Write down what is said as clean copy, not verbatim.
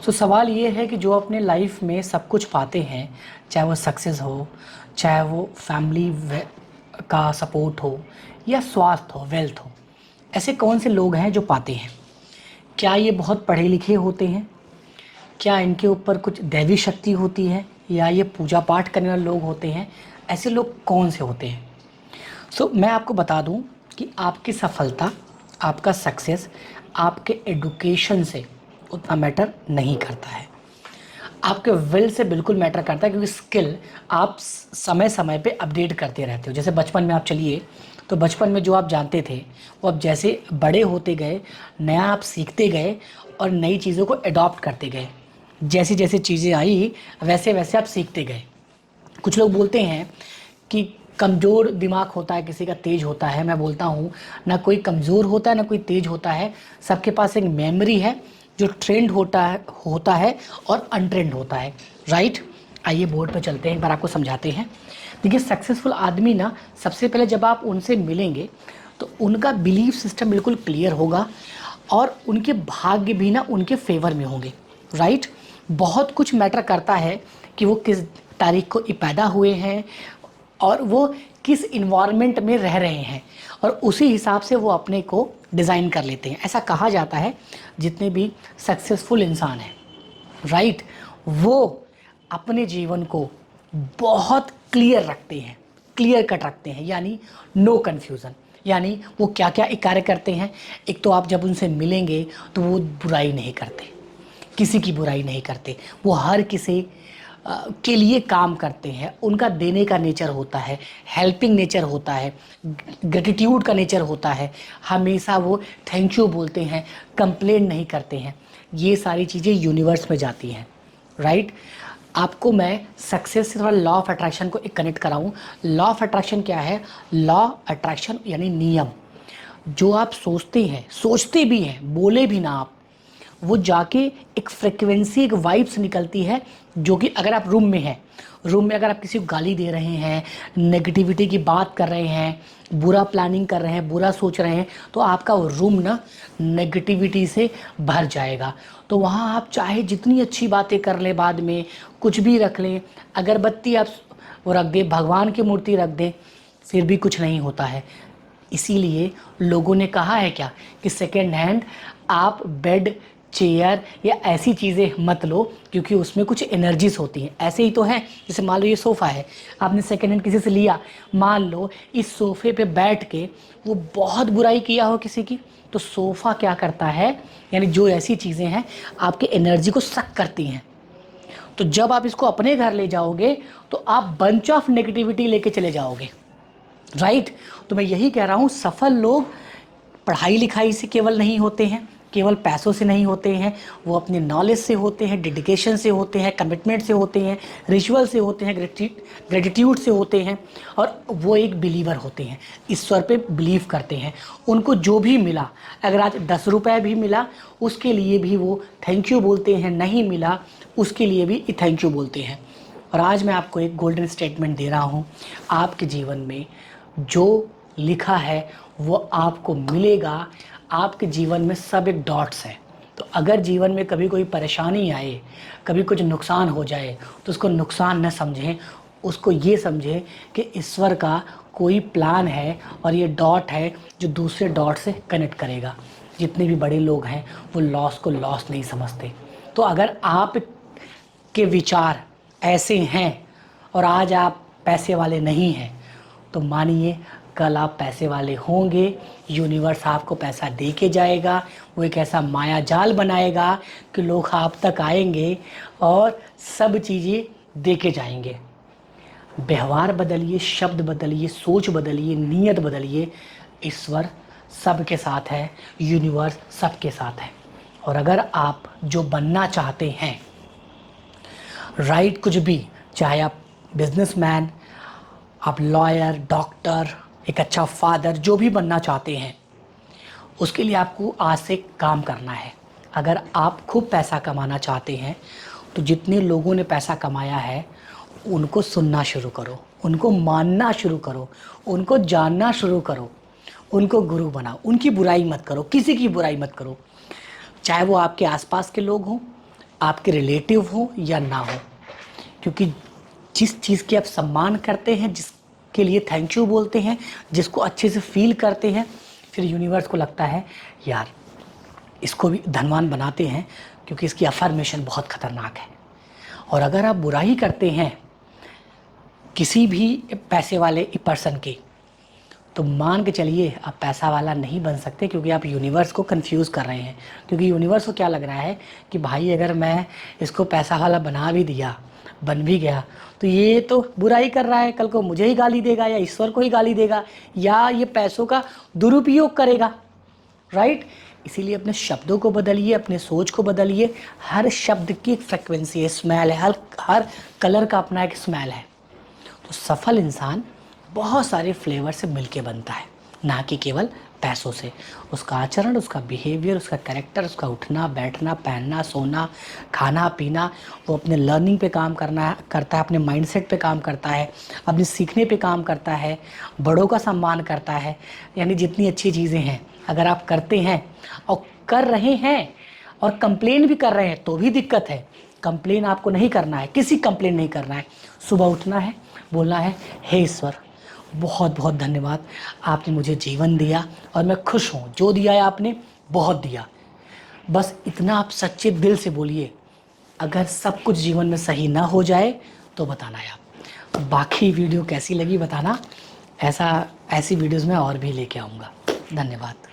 सवाल ये है कि जो अपने लाइफ में सब कुछ पाते हैं, चाहे वो सक्सेस हो, चाहे वो फैमिली का सपोर्ट हो, या स्वास्थ्य हो, वेल्थ हो, ऐसे कौन से लोग हैं जो पाते हैं? क्या ये बहुत पढ़े लिखे होते हैं? क्या इनके ऊपर कुछ दैवी शक्ति होती है, या ये पूजा पाठ करने वाले लोग होते हैं? ऐसे लोग कौन से होते हैं? मैं आपको बता दूं कि आपकी सफलता, आपका सक्सेस आपके एडुकेशन से उतना मैटर नहीं करता है, आपके विल से बिल्कुल मैटर करता है, क्योंकि स्किल आप समय समय पे अपडेट करते रहते हो। जैसे बचपन में आप चलिए, तो बचपन में जो आप जानते थे वो अब जैसे बड़े होते गए, नया आप सीखते गए और नई चीज़ों को अडॉप्ट करते गए। जैसी जैसी चीज़ें आई वैसे वैसे आप सीखते गए। कुछ लोग बोलते हैं कि कमज़ोर दिमाग होता है, किसी का तेज होता है। मैं बोलता हूँ, ना कोई कमज़ोर होता है ना कोई तेज होता है, सबके पास एक मेमोरी है जो ट्रेंड होता है और अनट्रेंड होता है। राइट? आइए बोर्ड पे चलते हैं, एक बार आपको समझाते हैं। देखिए, सक्सेसफुल आदमी ना, सबसे पहले जब आप उनसे मिलेंगे तो उनका बिलीफ सिस्टम बिल्कुल क्लियर होगा और उनके भाग्य भी ना उनके फेवर में होंगे। राइट? बहुत कुछ मैटर करता है कि वो किस तारीख को पैदा हुए हैं और वो किस इन्वायरमेंट में रह रहे हैं, और उसी हिसाब से वो अपने को डिज़ाइन कर लेते हैं। ऐसा कहा जाता है, जितने भी सक्सेसफुल इंसान हैं, राइट, वो अपने जीवन को बहुत क्लियर रखते हैं, क्लियर कट रखते हैं, यानी नो कन्फ्यूज़न। यानी वो क्या क्या कार्य करते हैं। एक तो आप जब उनसे मिलेंगे तो वो बुराई नहीं करते, किसी की बुराई नहीं करते, वो हर किसी के लिए काम करते हैं। उनका देने का नेचर होता है, हेल्पिंग नेचर होता है, ग्रेटिट्यूड का नेचर होता है। हमेशा वो थैंक यू बोलते हैं, कंप्लेन नहीं करते हैं। ये सारी चीज़ें यूनिवर्स में जाती हैं। राइट? आपको मैं सक्सेस से थोड़ा लॉ ऑफ अट्रैक्शन को एक कनेक्ट कराऊं। लॉ ऑफ अट्रैक्शन क्या है? लॉ अट्रैक्शन यानी नियम। जो आप सोचते हैं, सोचते भी हैं, बोले भी ना आप, वो जाके एक फ्रिक्वेंसी, एक वाइब्स निकलती है, जो कि अगर आप रूम में हैं, रूम में अगर आप किसी को गाली दे रहे हैं, नेगेटिविटी की बात कर रहे हैं, बुरा प्लानिंग कर रहे हैं, बुरा सोच रहे हैं, तो आपका वो रूम ना नेगेटिविटी से भर जाएगा। तो वहाँ आप चाहे जितनी अच्छी बातें कर लें, बाद में कुछ भी रख लें, अगरबत्ती आप वो रख दें, भगवान की मूर्ति रख दें, फिर भी कुछ नहीं होता है। इसीलिए लोगों ने कहा है क्या, कि सेकेंड हैंड आप बेड, चेयर या ऐसी चीज़ें मत लो, क्योंकि उसमें कुछ एनर्जीज होती हैं। ऐसे ही तो है, जैसे मान लो ये सोफ़ा है, आपने सेकेंड हैंड किसी से लिया, मान लो इस सोफ़े पे बैठ के वो बहुत बुराई किया हो किसी की, तो सोफ़ा क्या करता है, यानी जो ऐसी चीज़ें हैं आपके एनर्जी को सक करती हैं। तो जब आप इसको अपने घर ले जाओगे तो आप बंच ऑफ नेगेटिविटी लेके चले जाओगे। राइट? तो मैं यही कह रहा हूँ, सफल लोग पढ़ाई लिखाई से केवल नहीं होते हैं, केवल पैसों से नहीं होते हैं, वो अपने नॉलेज से होते हैं, डेडिकेशन से होते हैं, कमिटमेंट से होते हैं, रिचुअल से होते हैं, ग्रेटिट्यूड से होते हैं, और वो एक बिलीवर होते हैं, ईश्वर पे बिलीव करते हैं। उनको जो भी मिला, अगर आज 10 रुपये भी मिला उसके लिए भी वो थैंक यू बोलते हैं, नहीं मिला उसके लिए भी थैंक यू बोलते हैं। और आज मैं आपको एक गोल्डन स्टेटमेंट दे रहा हूँ, आपके जीवन में जो लिखा है वो आपको मिलेगा। आपके जीवन में सब एक डॉट्स है। तो अगर जीवन में कभी कोई परेशानी आए, कभी कुछ नुकसान हो जाए, तो उसको नुकसान न समझें, उसको ये समझें कि ईश्वर का कोई प्लान है और ये डॉट है जो दूसरे डॉट से कनेक्ट करेगा। जितने भी बड़े लोग हैं वो लॉस को लॉस नहीं समझते। तो अगर आप के विचार ऐसे हैं और आज आप पैसे वाले नहीं हैं, तो मानिए कल आप पैसे वाले होंगे। यूनिवर्स आपको पैसा दे के जाएगा, वो एक ऐसा माया जाल बनाएगा कि लोग आप तक आएंगे और सब चीज़ें दे के जाएंगे। व्यवहार बदलिए, शब्द बदलिए, सोच बदलिए, नीयत बदलिए, ईश्वर सबके साथ है, यूनिवर्स सबके साथ है। और अगर आप जो बनना चाहते हैं, राइट, कुछ भी, चाहे आप बिजनेसमैन, आप लॉयर, डॉक्टर, एक अच्छा फादर, जो भी बनना चाहते हैं, उसके लिए आपको आज से काम करना है। अगर आप खूब पैसा कमाना चाहते हैं, तो जितने लोगों ने पैसा कमाया है उनको सुनना शुरू करो, उनको मानना शुरू करो, उनको जानना शुरू करो, उनको गुरु बनाओ। उनकी बुराई मत करो, किसी की बुराई मत करो, चाहे वो आपके आसपास के लोग हों, आपके रिलेटिव हो या ना हो, क्योंकि जिस चीज़ की आप सम्मान करते हैं, जिसके लिए थैंक यू बोलते हैं, जिसको अच्छे से फील करते हैं, फिर यूनिवर्स को लगता है यार इसको भी धनवान बनाते हैं, क्योंकि इसकी अफर्मेशन बहुत ख़तरनाक है। और अगर आप बुराई करते हैं किसी भी पैसे वाले पर्सन की, तो मान के चलिए आप पैसा वाला नहीं बन सकते, क्योंकि आप यूनिवर्स को कंफ्यूज कर रहे हैं। क्योंकि यूनिवर्स को क्या लग रहा है कि भाई अगर मैं इसको पैसा वाला बना भी दिया, बन भी गया, तो ये तो बुराई कर रहा है, कल को मुझे ही गाली देगा या ईश्वर को ही गाली देगा, या ये पैसों का दुरुपयोग करेगा, राइट। इसीलिए अपने शब्दों को बदलिए, अपने सोच को बदलिए। हर शब्द की एक फ्रिक्वेंसी है, स्मेल है, हर कलर का अपना एक स्मेल है। तो सफल इंसान बहुत सारे फ्लेवर से मिलके बनता है, ना कि केवल पैसों से। उसका आचरण, उसका बिहेवियर, उसका कैरेक्टर, उसका उठना बैठना, पहनना सोना, खाना पीना, वो अपने लर्निंग पे काम करता है, अपने माइंडसेट पे काम करता है, अपने सीखने पे काम करता है, बड़ों का सम्मान करता है। यानी जितनी अच्छी चीज़ें हैं अगर आप करते हैं और कर रहे हैं और कंप्लेन भी कर रहे हैं तो भी दिक्कत है। कंप्लेन आपको नहीं करना है, किसी कंप्लेन नहीं करना है। सुबह उठना है, बोलना है हे ईश्वर बहुत बहुत धन्यवाद, आपने मुझे जीवन दिया और मैं खुश हूँ, जो दिया है आपने बहुत दिया। बस इतना आप सच्चे दिल से बोलिए। अगर सब कुछ जीवन में सही ना हो जाए तो बताना है आप। बाकी वीडियो कैसी लगी बताना, ऐसी वीडियोज़ मैं और भी लेके आऊँगा। धन्यवाद।